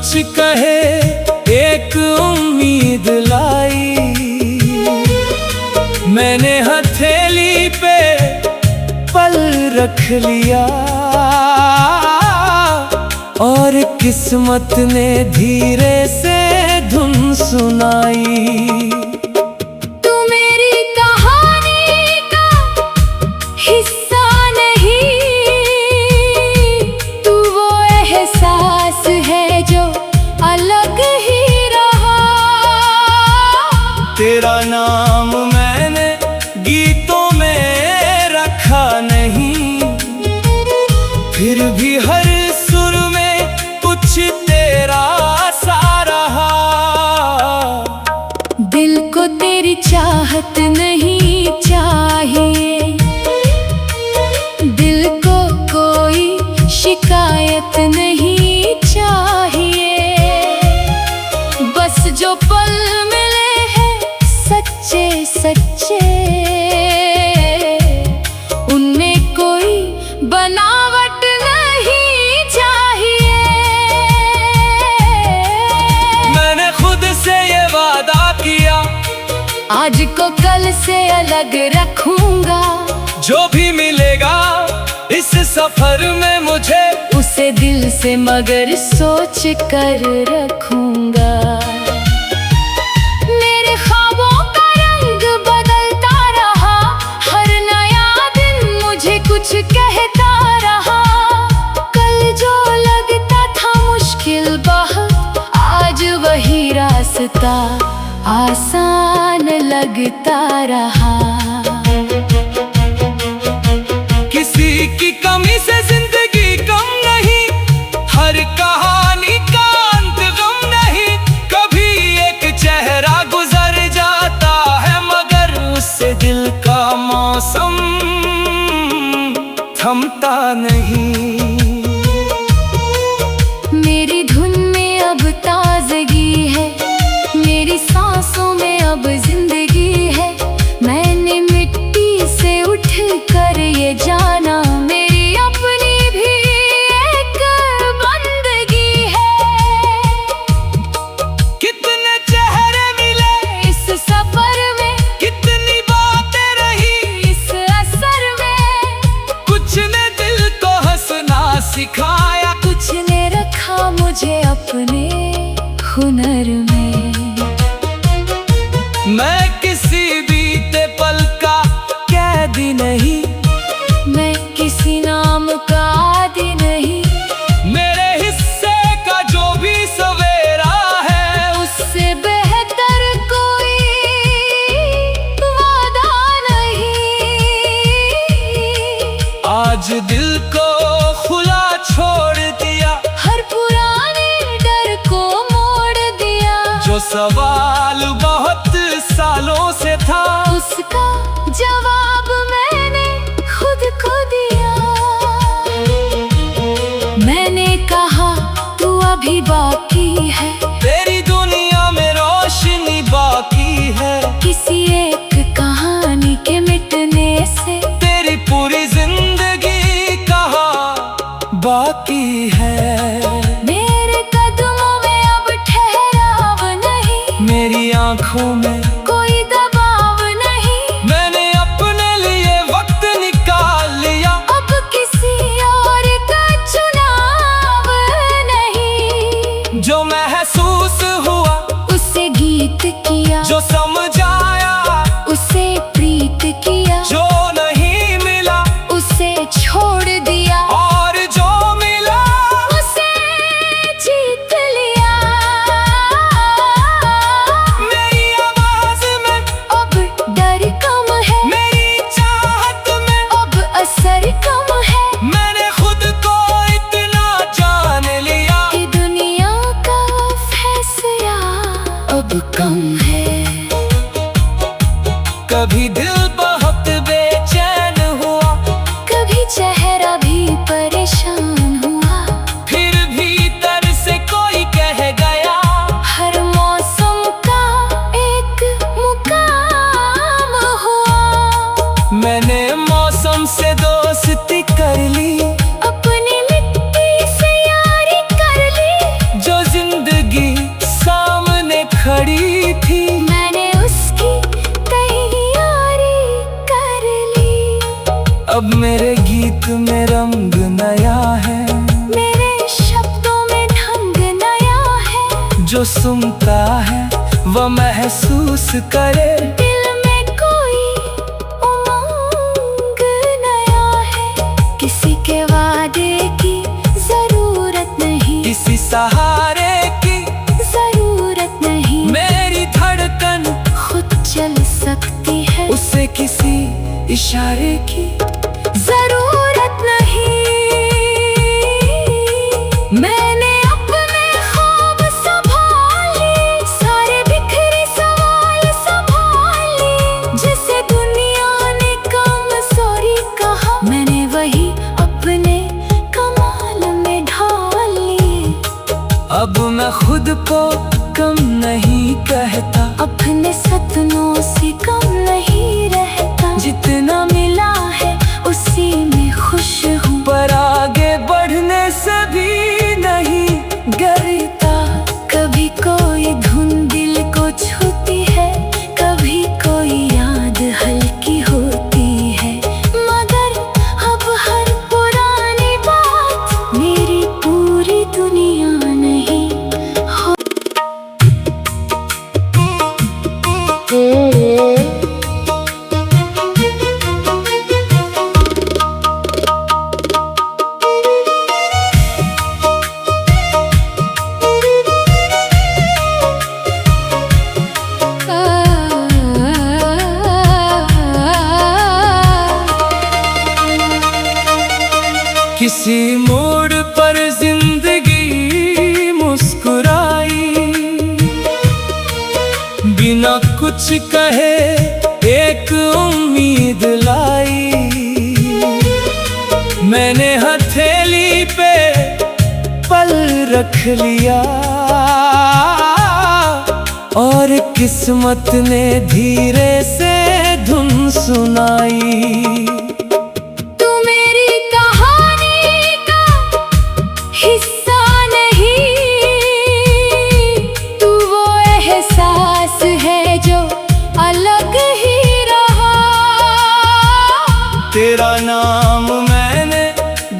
कुछ कहे एक उम्मीद लाई, मैंने हथेली पे पल रख लिया और किस्मत ने धीरे से धुन सुनाई। तू मेरी कहानी का हिस्सा नहीं, तू वो एहसास है जो अलग ही रहा। तेरा नाम मैंने गीतों में रखा नहीं, फिर भी हर सुर में कुछ तेरा सा रहा। दिल को तेरी चाहत नहीं चाहिए, दिल को कोई शिकायत नहीं चाहिए। बस जो पल मिले हैं सच्चे सच्चे, उनमें कोई बनावट नहीं चाहिए। मैंने खुद से ये वादा किया, आज को कल से अलग रखूंगा। जो भी मिलेगा इस सफर में मुझे, उसे दिल से मगर सोच कर रखूंगा। मेरे ख्वाबों का रंग बदलता रहा, हर नया दिन मुझे कुछ कहता रहा। कल जो लगता था मुश्किल बहुत, आज वही रास्ता आसान लगता रहा। किसी की कमी से जिंदगी कम नहीं, हर कहानी का अंत गम नहीं। कभी एक चेहरा गुजर जाता है, मगर उससे दिल का मौसम थमता नहीं। मेरी धुन में अब ताजगी है, मेरी सांसों में अब जिंदगी है। मैंने मिट्टी से उठ कर ये जाना, मेरी अपनी भी एक बंदगी है। कितने चेहरे मिले इस सफर में, कितनी बातें रही इस असर में। कुछ ने दिल को हंसना सिखाया, कुछ ने रखा मुझे अपने हुनर में। मैं किसी बीते पल का कैदी नहीं, मैं किसी नाम का आदी नहीं। मेरे हिस्से का जो भी सवेरा है, उससे बेहतर कोई वादा नहीं। आज दिल को खुला छोड़ दिया, हर पुराने डर को मोड़ दिया। जो सवाल बहुत सालों से था, उसका जवाब मैंने खुद को दिया। मैंने कहा तू अभी बाकी है, तेरी दुनिया में रोशनी बाकी है। किसी एक कहानी के मिटने से तेरी पूरी जिंदगी कहाँ बाकी है। मेरे कदमों में अब ठहराव नहीं, मेरी आंखों में कोई दबाव नहीं। मैंने अपने लिए वक्त निकाल लिया, अब किसी और का चुनाव नहीं। जो महसूस हुआ उसे गीत किया, जो समझाया उसे प्रीत किया। जो नहीं मिला उसे छोड़ दिया, और जो मिला जो सुनता है वो महसूस करे। दिल में कोई उमंग नया है, किसी के वादे की जरूरत नहीं, किसी सहारे की जरूरत नहीं। मेरी धड़कन खुद चल सकती है, उसे किसी इशारे की जरूरत नहीं। मैंने अपने ख्वाब संभाले, सारे बिखरे सवाल संभाले। जिसे दुनिया ने कमजोरी कहा, मैंने वही अपने कमाल में ढाल लिए। अब मैं खुद को कम नहीं कहता, अपने सपनों से कम नहीं रहता। जितना मिला है उसी में खुश हूँ, पर आगे बढ़ने से भी नहीं डरता। कभी कोई धुन दिल को छूती है, कभी कोई याद हल्की होती है। मगर अब हर पुरानी बात मेरी पूरी दुनिया नहीं हो। किसी मोड़ पर जिंदगी मुस्कुराई, बिना कुछ कहे एक उम्मीद लाई। मैंने हथेली पे पल रख लिया और किस्मत ने धीरे से धुन सुनाई। हिस्सा नहीं, तू वो एहसास है जो अलग ही रहा। तेरा नाम मैंने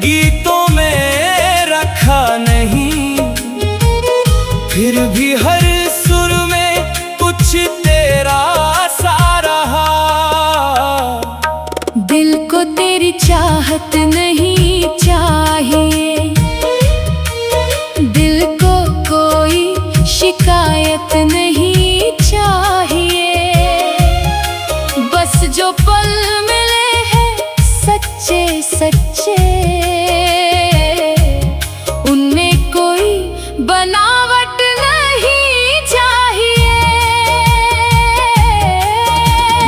गीतों में रखा नहीं, फिर भी हर सुर में कुछ तेरा सा रहा। दिल को तेरी चाहत नहीं चाहिए, दिल को कोई शिकायत नहीं चाहिए। बस जो पल मिले हैं सच्चे सच्चे, उनमें कोई बनावट नहीं चाहिए।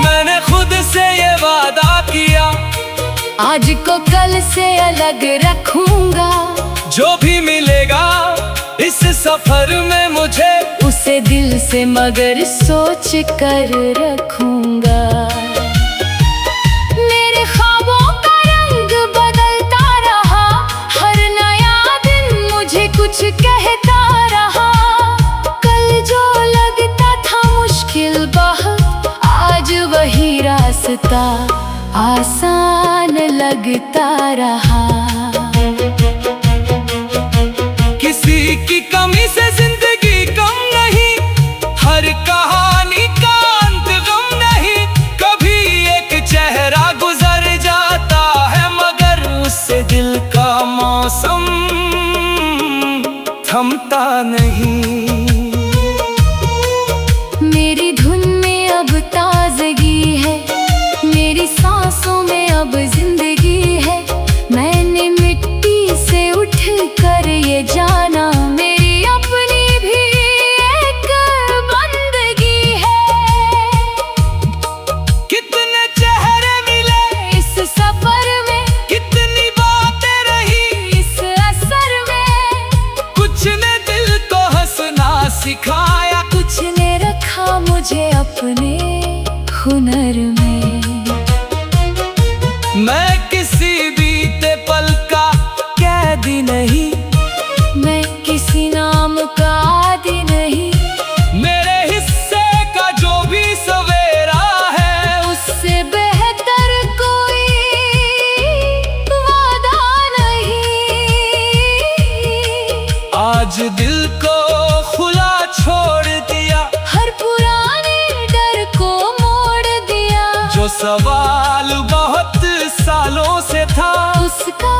मैंने खुद से ये वादा किया, आज को कल से अलग रखूंगा। जो भी मिलेगा इस सफर में मुझे, उसे दिल से मगर सोच कर रखूंगा। मेरे ख्वाबों का रंग बदलता रहा, हर नया दिन मुझे कुछ कहता रहा। कल जो लगता था मुश्किल बहुत, आज वही रास्ता आसान लगता रहा। किसी की कमी से जिंदगी कम नहीं, हर कहानी का अंत गम नहीं। कभी एक चेहरा गुजर जाता है, मगर उससे दिल का मौसम थमता नहीं। मेरी धुन में अब ताजगी है, मेरी सांसों में अब जिंदगी है। मैंने मिट्टी से उठ कर ये जाना, मेरी अपनी भी एक बंदगी है। कितने चेहरे मिले इस सफर में, कितनी बातें रही इस असर में। कुछ ने दिल को हंसना सिखाया, कुछ ने रखा मुझे अपने हुनर में। मैं किसी बीते पल का कैदी नहीं, मैं किसी नाम का आदी नहीं। मेरे हिस्से का जो भी सवेरा है, उससे बेहतर कोई वादा नहीं। आज दिल को खुला छोड़ सवाल बहुत सालों से था, उसका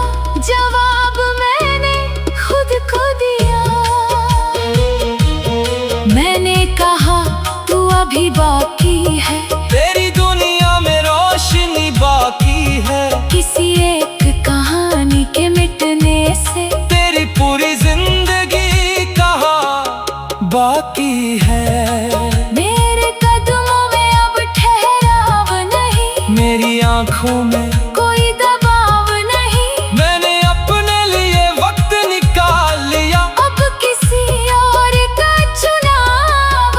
जवाब मैंने खुद को दिया। मैंने कहा तू अभी बाकी है, तेरी दुनिया में रोशनी बाकी है, किसी एक कहानी के मिटने से तेरी पूरी जिंदगी कहाँ बाकी है। मेरे कदमों में अब ठहराव नहीं, मेरी आंखों में कोई दबाव नहीं, मैंने अपने लिए वक्त निकाल लिया, अब किसी और का चुनाव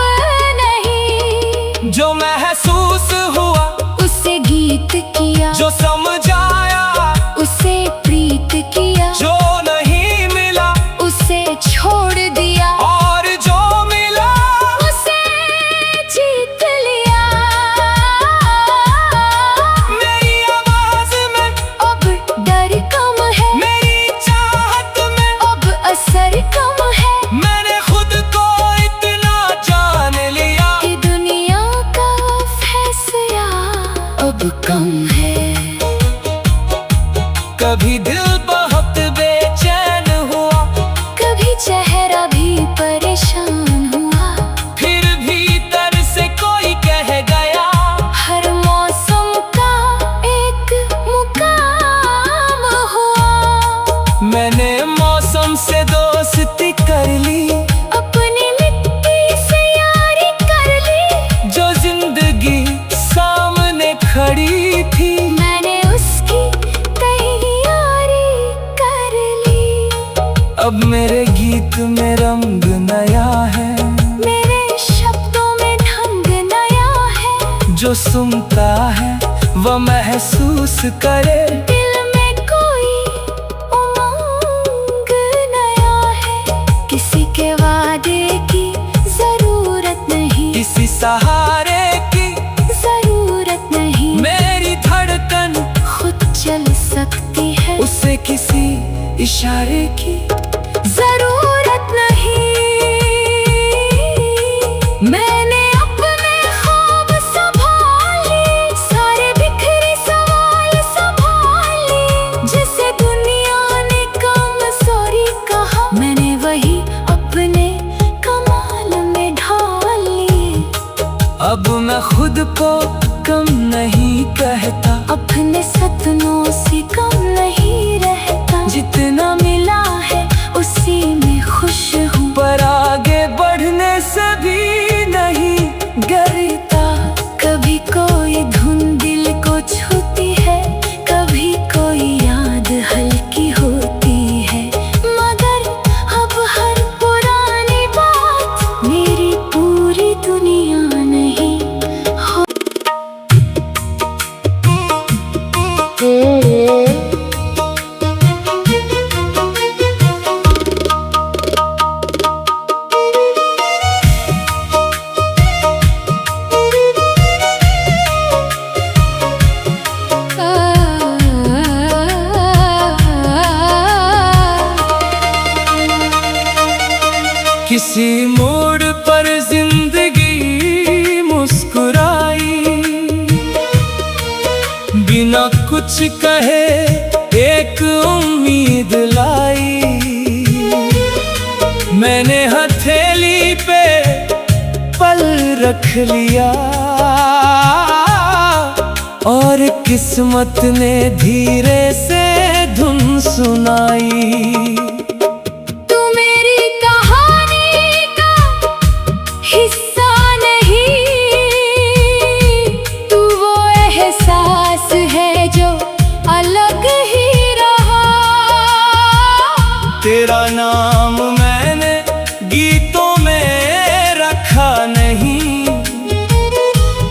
नहीं। जो महसूस हुआ उसे गीत किया, जो समझ आया उसे प्रीत किया, जो नहीं मिला उसे छोड़ दिया, और जो मिला उसे जीत लिया। मेरी आवाज में अब डर कम है, मेरी चाहत में अब असर कम है, मैंने खुद को इतना जान लिया कि दुनिया का फैसला अब कम है। कभी दिल बहुत बेचैन हुआ, कभी चेहरा भी परेशान हुआ, फिर भीतर से कोई कह गया, हर मौसम का एक मुकाम हुआ। मैंने मौसम से दोस्ती कर ली, अपनी मिट्टी से यारी कर ली, जो जिंदगी सामने खड़ी थी मैंने उसकी तैयारी कर ली। अब मेरे गीत में रंग नया है, मेरे शब्दों में ढंग नया है, जो सुनता है वह महसूस करे, दिल में कोई उमंग नया है, किसी के वादे की जरूरत नहीं, किसी सहारे की जरूरत नहीं, मेरी धड़कन खुद चल सकती है, उसे किसी इशारे की जरूरत नहीं। मैंने अपने ख्वाब संभाले, सारे बिखरे सवाल संभाले, जिसे दुनिया ने कमजोरी कहा, मैंने वही अपने कमाल में ढाल ली। अब मैं खुद को कम नहीं कहता, अपने सपनों से कम नहीं रहता, जितना मिला है उसी में खुश हूँ, पर आगे बढ़ने से भी नहीं डरता। कभी कोई धुन दिल को छूती है, कभी कोई याद हल्की होती है, मगर अब हर पुरानी बात मेरी पूरी दुनिया नहीं हो। किसी मोड़ पर जिंदगी मुस्कुराई, बिना कुछ कहे एक उम्मीद लाई, मैंने हथेली पे पल रख लिया, और किस्मत ने धीरे से धुन सुनाई। तू मेरी कहानी का हिस्सा नहीं, तू वो एहसास है जो अलग ही रहा। तेरा नाम मैंने गीतों में रखा नहीं,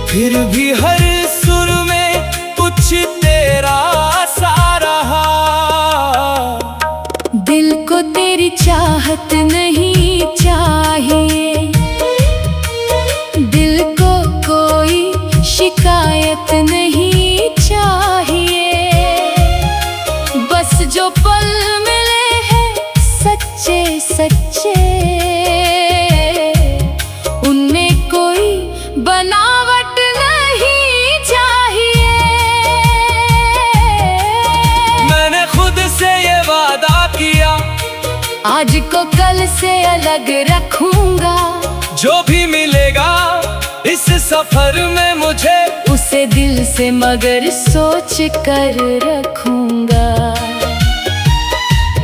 फिर भी हर सुर में कुछ तेरा सा रहा। दिल को तेरी चाहत नहीं चाहिए, दिल को कोई शिकायत नहीं चाहिए, बस जो पल मिले हैं सच्चे सच्चे, उनमें कोई बनावट नहीं चाहिए। आज को कल से अलग रखूंगा। जो भी मिलेगा इस सफर में मुझे, उसे दिल से मगर सोच कर रखूंगा।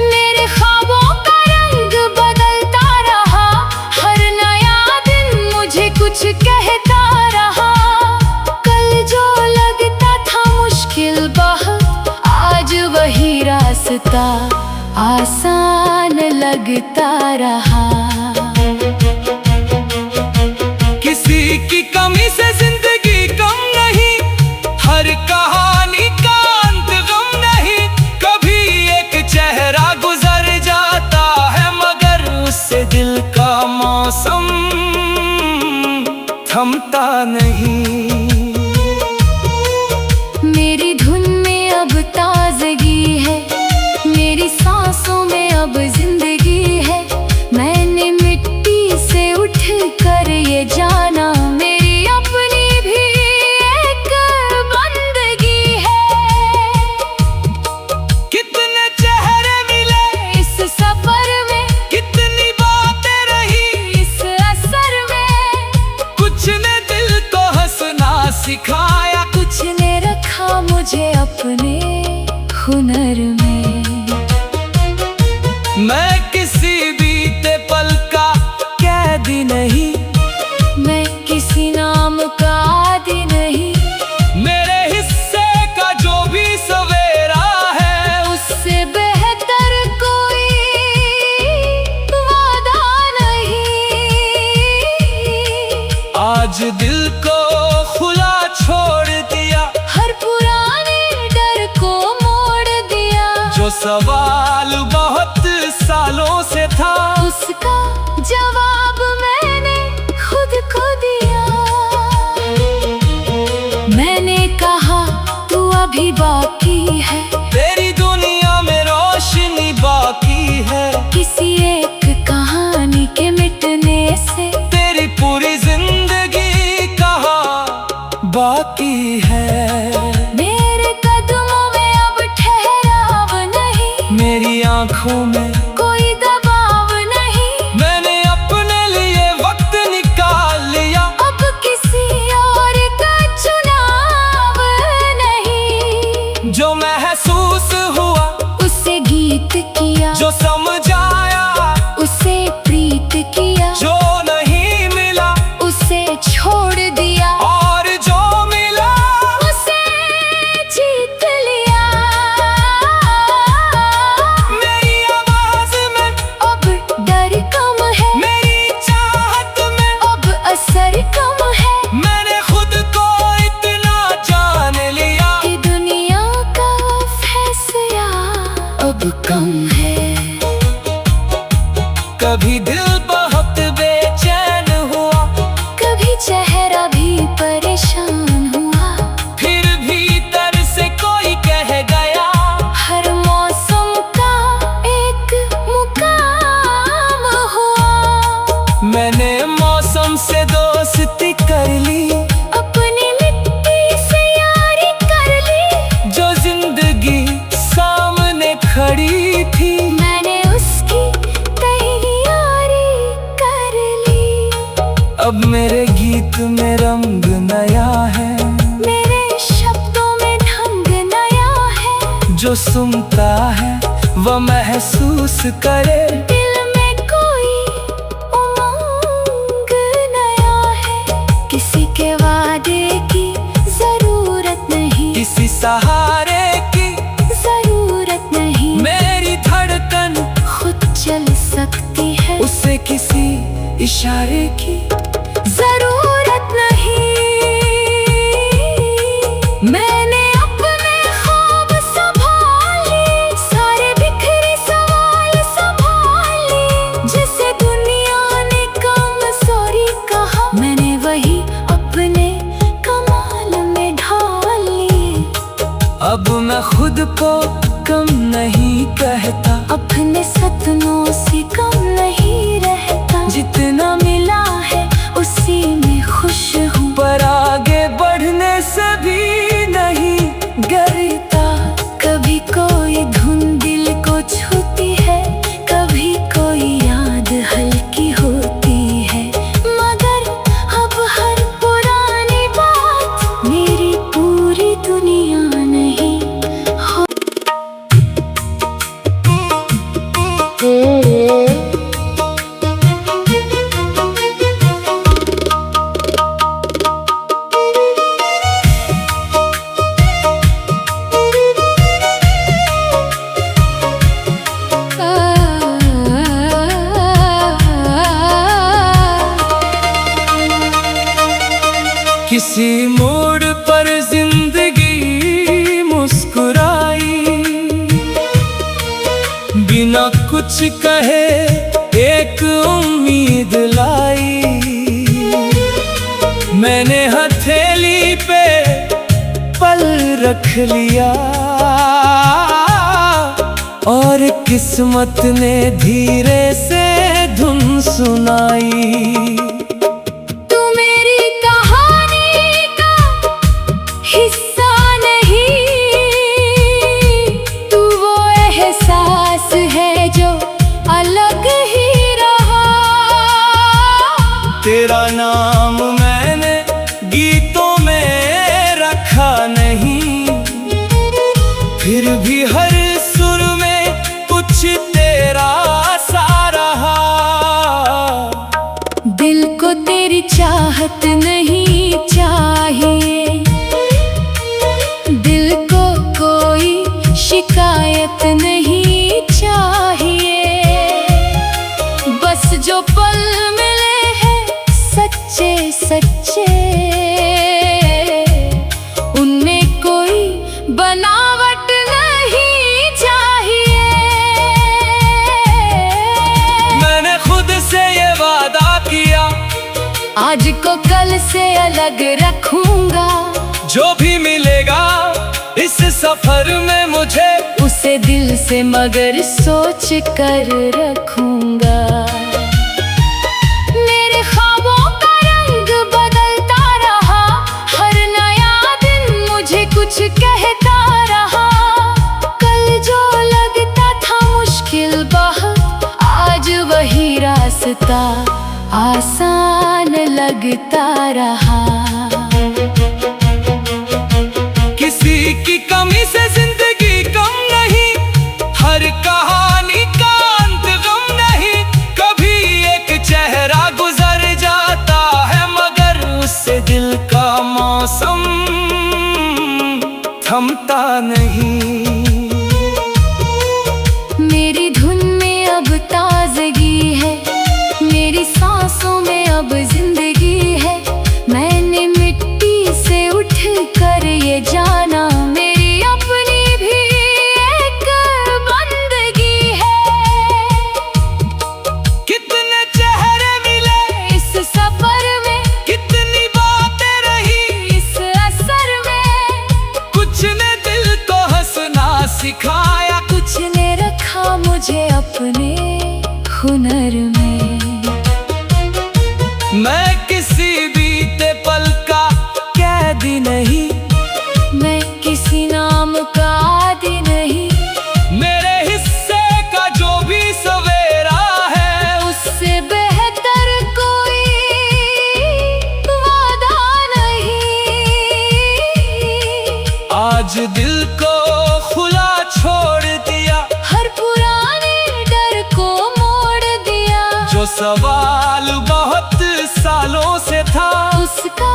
मेरे ख्वाबों का रंग बदलता रहा, हर नया दिन मुझे कुछ कहता रहा। कल जो लगता था मुश्किल बहुत, आज वही रास्ता आसान लगता रहा। किसी की कमी से जिंदगी कम नहीं, हर कहानी का अंत गम नहीं। कभी एक चेहरा गुजर जाता है, मगर उससे दिल का मौसम थमता नहीं। मेरी धुन में अब ताजगी है, मेरी सांसों में अब जिंदगी है। मैंने मिट्टी से उठ कर ये जाना, मेरी अपनी भी एक बंदगी है। कितने चेहरे मिले इस सफर में, कितनी बातें रही इस असर में। कुछ ने दिल को हंसना सिखाया, कुछ ने रखा मुझे अपने हुनर में। मैं किसी बीते पल का कैदी नहीं, मैं किसी नाम का आदी नहीं। मेरे हिस्से का जो भी सवेरा है, उससे बेहतर कोई वादा नहीं। आज दिल को खुला छोड़ दिया, हर पुराने डर को मोड़ दिया। जो सवाल बहुत सालों से था, उसका जवाब मैंने खुद को दिया। मैंने कहा तू अभी बाकी है, तेरी दुनिया में रोशनी बाकी है। किसी एक कहानी के मिटने से तेरी पूरी जिंदगी कहाँ बाकी है। मेरे कदमों में अब ठहराव नहीं, मेरी आंखों में कोई दबाव नहीं। मैंने अपने लिए वक्त निकाल लिया, अब किसी और का चुनाव नहीं। जो महसूस हुआ उसे गीत किया, जो समझाया उसे प्रीत किया। जो नहीं मिला उसे छोड़ दिया, और जो मिला उसे जीत लिया। मेरी आवाज में अब डर कम है, मेरी चाहत में अब असर कम है। मैंने खुद को इतना जान लिया कि दुनिया का फैसला अब कम है। कभी दिल बहुत बेचैन हुआ, कभी चेहरा भी परेशान हुआ। फिर भीतर से कोई कह गया, हर मौसम का एक मुकाम हुआ। मैंने मौसम से दोस्ती कर ली, अपनी मिट्टी से यारी कर ली। जो जिंदगी सामने खड़ी थी, मैंने उसकी तैयारी कर ली। अब मेरे गीत में रंग नया है। मेरे शब्दों में ढंग नया है। जो सुनता है वह महसूस करे, दिल में कोई उमंग नया है। किसी के वादे की जरूरत नहीं, किसी सहारे की जरूरत नहीं। मेरी धड़कन खुद चल सकती है, उसे किसी इशारे की जरूरत नहीं। मैंने अपने ख्वाब संभाल लिए, सारे बिखरे सवाल संभाल लिए। जिसे दुनिया ने कमजोरी कहा, मैंने वही अपने कमाल में ढाल लिए। अब मैं खुद को कम नहीं कहता, अपने सपनों से कम नहीं रहता। जितना मिला है उसी में खुश हूँ, पर आगे बढ़ने से भी नहीं डरता। कभी कोई धुन दिल को छूती है, कभी किसी मोड़ पर जिंदगी मुस्कुराई, बिना कुछ कहे एक उम्मीद लाई। मैंने हथेली पे पल रख लिया और किस्मत ने धीरे से धुन सुनाई। हिस्सा नहीं, तू वो एहसास है जो अलग ही रहा। तेरा नाम मैंने गीतों में रखा नहीं, फिर भी हर सुर में कुछ तेरा सा रहा। दिल को तेरी चाहत नहीं चाहिए, दिल को कोई शिकायत नहीं चाहिए। बस जो पल मिले हैं सच्चे सच्चे, उनमें कोई बनावट नहीं चाहिए। मैंने खुद से ये वादा किया, आज को कल से अलग रखूंगा। जो भी मिलेगा इस सफर में मुझे, उसे दिल से मगर सोच कर रखूंगा। मेरे ख्वाबों का रंग बदलता रहा, हर नया दिन मुझे कुछ कहता रहा। कल जो लगता था मुश्किल बहुत, आज वही रास्ता आसान लगता रहा। किसी की कमी से जिंदगी कम नहीं, हर कहानी का अंत गम नहीं। कभी एक चेहरा गुजर जाता है, मगर उससे दिल का मौसम थमता नहीं। मेरी धुन में अब ताजगी है, मेरी सांसों में अब जिंदगी है। मैंने मिट्टी से उठ कर ये जाना, मेरी अपनी भी एक बंदगी है। कितने चेहरे मिले इस सफर में, कितनी बातें रही इस असर में। कुछ ने दिल को हंसना सिखाया, कुछ ने रखा मुझे अपने हुनर में। मैं किसी बीते पल का कैदी नहीं, मैं किसी नाम का आदी नहीं। मेरे हिस्से का जो भी सवेरा है, उससे बेहतर कोई वादा नहीं। आज दिल को खुला छोड़ दिया, हर पुराने डर को मोड़ दिया। जो सवाल बहुत सालों से था, उसका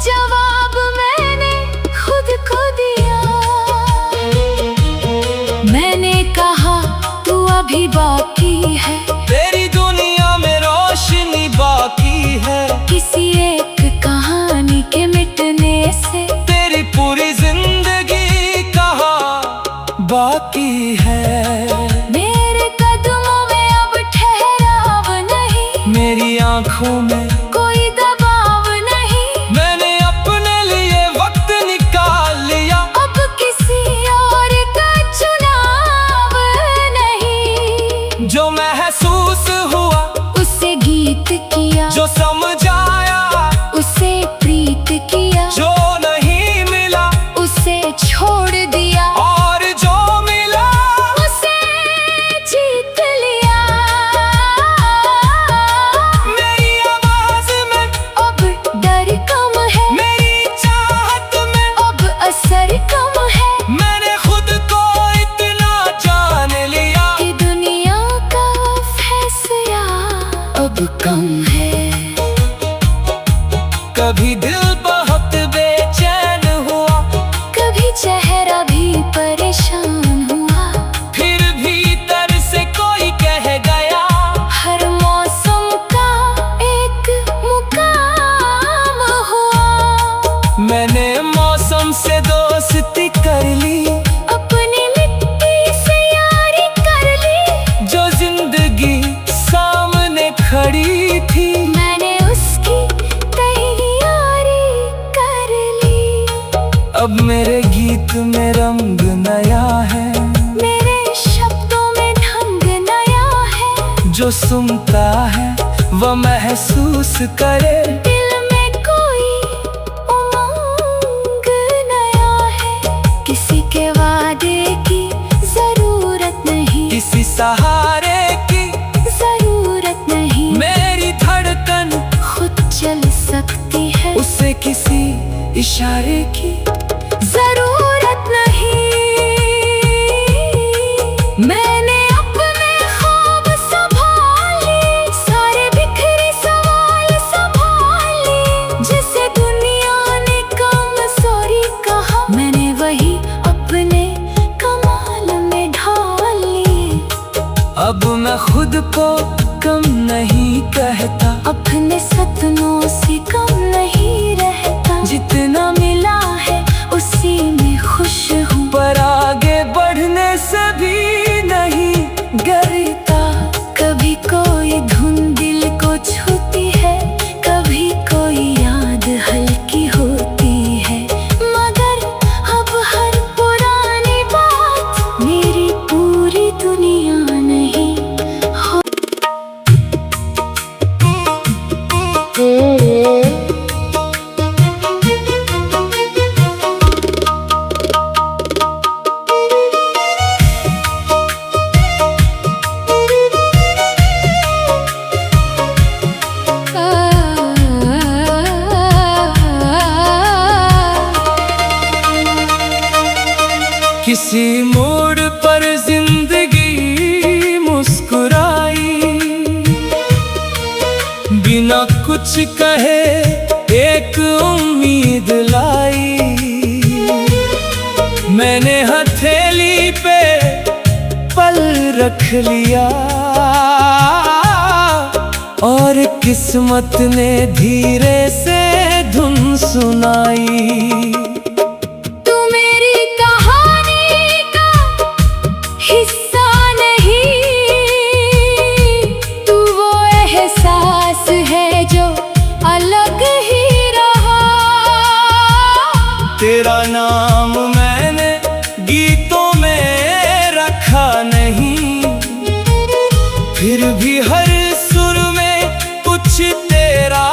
जवाब मैंने खुद को दिया। मैंने कहा तू अभी बाकी है, तेरी दुनिया में रोशनी बाकी है। किसी एक कहानी के मिटने से तेरी पूरी जिंदगी कहाँ बाकी है। मेरे कदमों में अब ठहराव नहीं, मेरी आंखों में कोई दबाव नहीं। मैंने अपने लिए वक्त निकाल लिया, अब किसी और का चुनाव नहीं। जो महसूस हुआ उसे गीत किया, जो समझाया उसे प्रीत किया। जो नहीं मिला उसे छोड़ दिया, और जो मिला उसे जीत लिया। मेरी आवाज में अब डर कम है, मेरी चाहत में अब असर कम है। मैंने खुद को इतना जान लिया कि दुनिया का जो सुनता है वह महसूस करे। दिल में कोई उमंग नया है, किसी के वादे की जरूरत नहीं, किसी सहारे की जरूरत नहीं। मेरी धड़कन खुद चल सकती है, उसे किसी इशारे की जरूरत नहीं। मैंने अपने ख्वाब संभाले, सारे बिखरे सवाल संभाले। जिसे दुनिया ने कमजोरी कहा, मैंने वही अपने कमाल में ढाल ली। अब मैं खुद को कम नहीं कहता, अपने सपनों से कम नहीं रहता। जितना मिला है उसी में खुश हूँ, पर आगे बढ़ने से भी नहीं डरता। कभी कोई धुन दिल को छूती है, कभी कोई याद हल्की होती है। मगर अब हर पुरानी बात मेरी पूरी दुनिया नहीं किसी मोड़ पर जिंदगी मुस्कुराई, बिना कुछ कहे एक उम्मीद लाई। मैंने हथेली पे पल रख लिया और किस्मत ने धीरे से धुन सुनाई। हिस्सा नहीं, तू वो एहसास है जो अलग ही रहा। तेरा नाम मैंने गीतों में रखा नहीं, फिर भी हर सुर में कुछ तेरा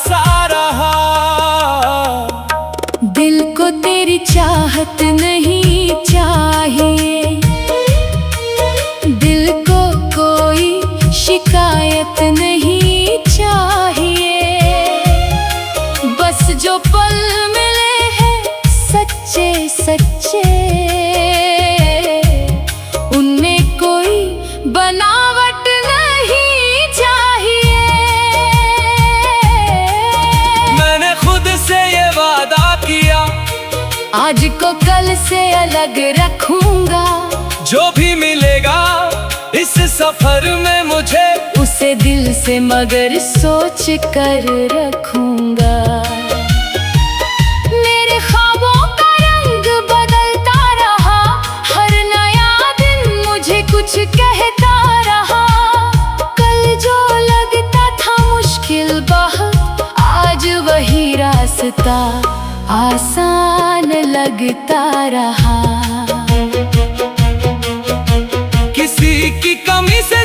सा रहा। दिल को तेरी चाहत नहीं चाहिए, दिल को कोई शिकायत नहीं चाहिए। बस जो पल मिले हैं सच्चे सच्चे, उनमें कोई बनावट नहीं चाहिए। मैंने खुद से ये वादा किया, आज को कल से अलग रखूंगा। जो भी मिलेगा इस सफर में मुझे, उसे दिल से मगर सोच कर रखूंगा। मेरे ख्वाबों का रंग बदलता रहा, हर नया दिन मुझे कुछ कहता रहा। कल जो लगता था मुश्किल बहुत, आज वही रास्ता आसान लगता रहा। किसी की कमी से